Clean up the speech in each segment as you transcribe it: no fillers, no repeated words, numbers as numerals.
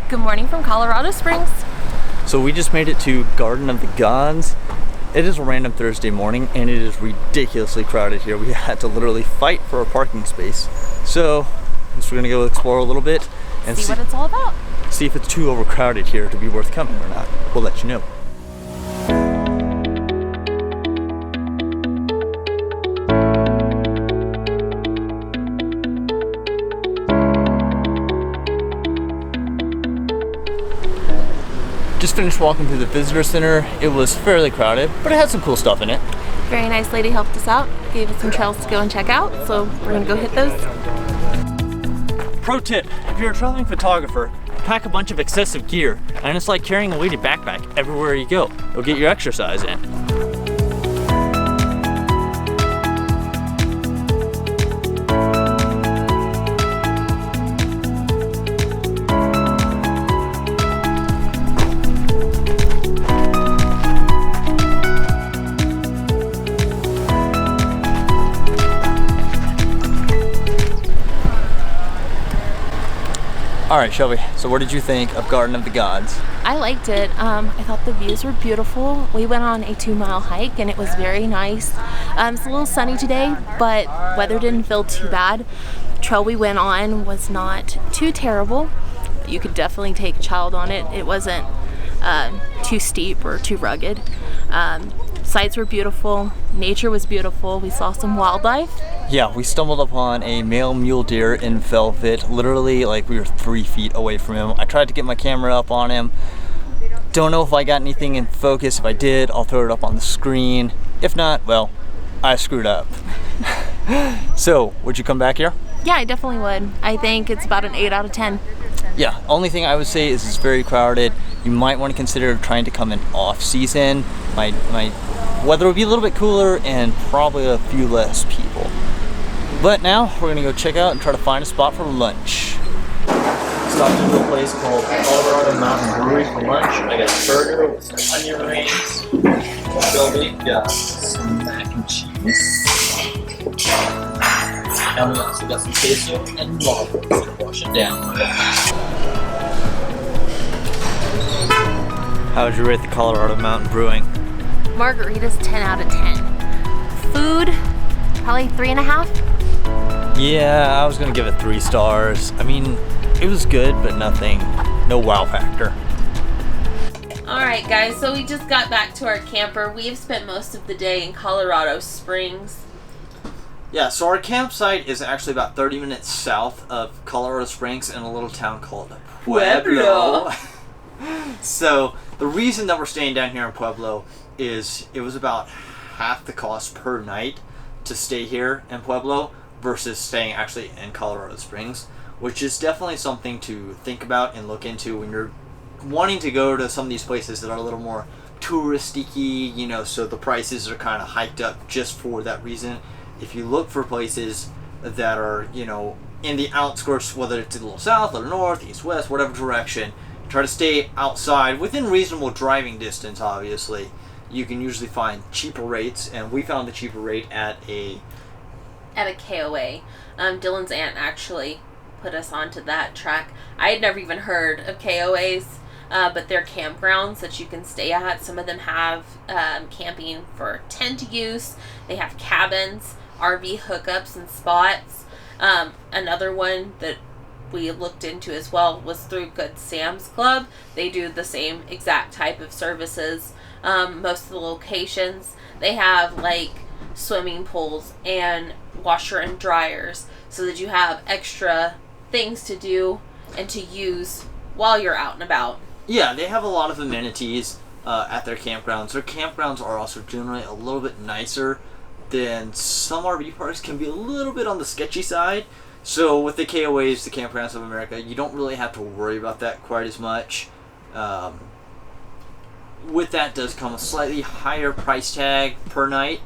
Good morning from Colorado Springs. So we just made it to Garden of the Gods. It is a random Thursday morning and it is ridiculously crowded here. We had to literally fight for a parking space. So we're gonna go explore a little bit and see what it's all about. See if it's too overcrowded here to be worth coming or not. We'll let you know. Just finished walking through the visitor center. It was fairly crowded, but it had some cool stuff in it. Very nice lady helped us out, gave us some trails to go and check out, so we're gonna go hit those. Pro tip, if you're a traveling photographer, pack a bunch of excessive gear, and it's like carrying a weighted backpack everywhere you go. You'll get your exercise in. All right, Shelby, so what did you think of Garden of the Gods? I liked it. I thought the views were beautiful. We went on a 2-mile hike and it was very nice. It's a little sunny today, but weather didn't feel too bad. The trail we went on was not too terrible. You could definitely take a child on it. It wasn't too steep or too rugged. Sights were beautiful. Nature was beautiful. We saw some wildlife. Yeah, we stumbled upon a male mule deer in velvet. Literally, like, we were 3 feet away from him. I tried to get my camera up on him. Don't know if I got anything in focus. If I did, I'll throw it up on the screen. If not, well, I screwed up. So, would you come back here? Yeah, I definitely would. I think it's about an 8 out of 10. Yeah, only thing I would say is it's very crowded. You might want to consider trying to come in off season. My weather would be a little bit cooler and probably a few less people. But now we're gonna go check out and try to find a spot for lunch. Stopped into a place called Colorado Mountain Brewery for lunch. I got a burger with some onion rings. Shelby got some mac and cheese. And we also got some queso and waffles to wash it down. How would you rate the Colorado Mountain Brewing? Margaritas 10 out of 10. Food, probably 3.5. Yeah, I was gonna give it 3 stars. I mean, it was good, but no wow factor. Alright guys, so we just got back to our camper. We have spent most of the day in Colorado Springs. Yeah, so our campsite is actually about 30 minutes south of Colorado Springs in a little town called Pueblo. So the reason that we're staying down here in Pueblo is it was about half the cost per night to stay here in Pueblo versus staying actually in Colorado Springs, which is definitely something to think about and look into when you're wanting to go to some of these places that are a little more touristy-y, you know, so the prices are kind of hiked up just for that reason. If you look for places that are, you know, in the outskirts, whether it's a little south or north, east, west, whatever direction, try to stay outside within reasonable driving distance, obviously. You can usually find cheaper rates, and we found the cheaper rate at a KOA. Dylan's aunt actually put us onto that track. I had never even heard of KOAs, but they're campgrounds that you can stay at. Some of them have camping for tent use. They have cabins, RV hookups and spots. Another one that we looked into as well was through Good Sam's Club. They do the same exact type of services. Most of the locations, they have like swimming pools and washer and dryers so that you have extra things to do and to use while you're out and about. Yeah, they have a lot of amenities at their campgrounds. Their campgrounds are also generally a little bit nicer than some RV parks can be a little bit on the sketchy side. So with the KOAs, the Campgrounds of America, you don't really have to worry about that quite as much. With that does come a slightly higher price tag per night.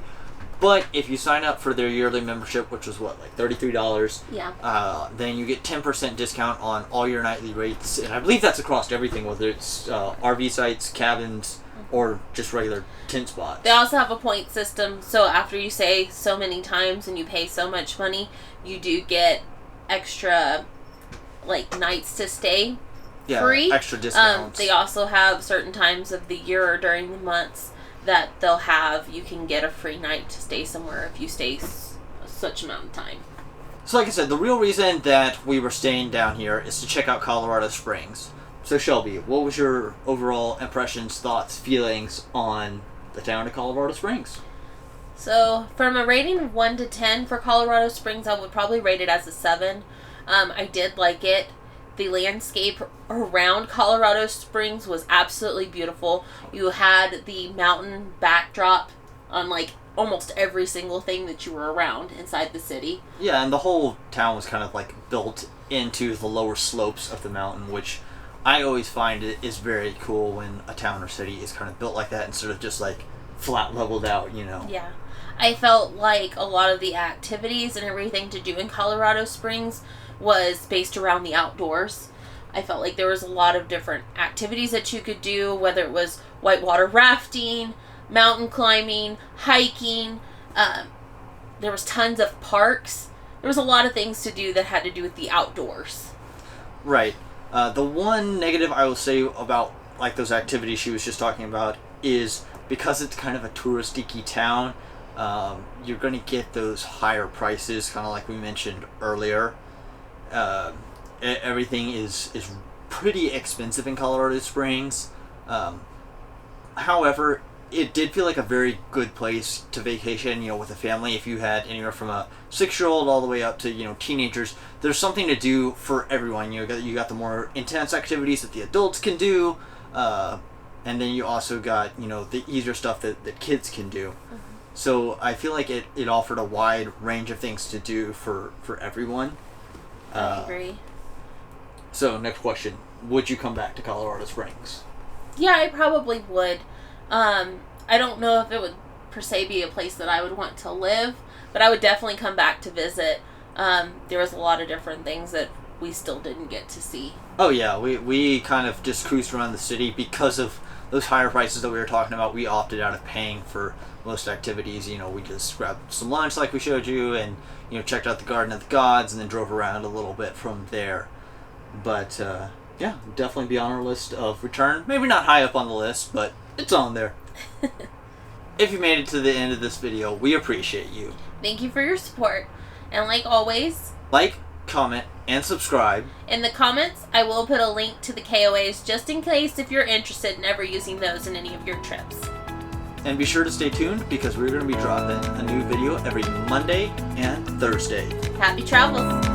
But if you sign up for their yearly membership, which was what, like $33, yeah, then you get 10% discount on all your nightly rates. And I believe that's across everything, whether it's RV sites, cabins, or just regular tent spots. They also have a point system, so after you stay so many times and you pay so much money, you do get extra like nights to stay free. Extra discounts. They also have certain times of the year or during the months that they'll have, you can get a free night to stay somewhere if you stay such amount of time. So like I said, the real reason that we were staying down here is to check out Colorado Springs. So Shelby, what was your overall impressions, thoughts, feelings on the town of Colorado Springs? So from a rating of 1 to 10 for Colorado Springs, I would probably rate it as a 7. I did like it. The landscape around Colorado Springs was absolutely beautiful. You had the mountain backdrop on like almost every single thing that you were around inside the city. Yeah, and the whole town was kind of like built into the lower slopes of the mountain, which I always find it is very cool when a town or city is kind of built like that instead of just like flat leveled out, you know. Yeah. I felt like a lot of the activities and everything to do in Colorado Springs was based around the outdoors. I felt like there was a lot of different activities that you could do, whether it was whitewater rafting, mountain climbing, hiking. There was tons of parks. There was a lot of things to do that had to do with the outdoors. Right. The one negative I will say about like those activities she was just talking about is because it's kind of a touristy town, you're going to get those higher prices, kind of like we mentioned earlier. Everything is pretty expensive in Colorado Springs. However, it did feel like a very good place to vacation, with a family. If you had anywhere from a 6-year-old all the way up to, teenagers, there's something to do for everyone. You got the more intense activities that the adults can do, and then you also got, the easier stuff that kids can do. Mm-hmm. So I feel like it offered a wide range of things to do for everyone. I agree. So, next question. Would you come back to Colorado Springs? Yeah, I probably would. I don't know if it would per se be a place that I would want to live, but I would definitely come back to visit. There was a lot of different things that we still didn't get to see. Oh yeah, we kind of just cruised around the city because of those higher prices that we were talking about. We opted out of paying for most activities. We just grabbed some lunch like we showed you and, checked out the Garden of the Gods and then drove around a little bit from there. But, yeah, definitely be on our list of return. Maybe not high up on the list, but it's on there. If you made it to the end of this video, we appreciate you. Thank you for your support. And like always, like, comment, and subscribe. In the comments, I will put a link to the KOAs just in case if you're interested in ever using those in any of your trips. And be sure to stay tuned because we're going to be dropping a new video every Monday and Thursday. Happy travels!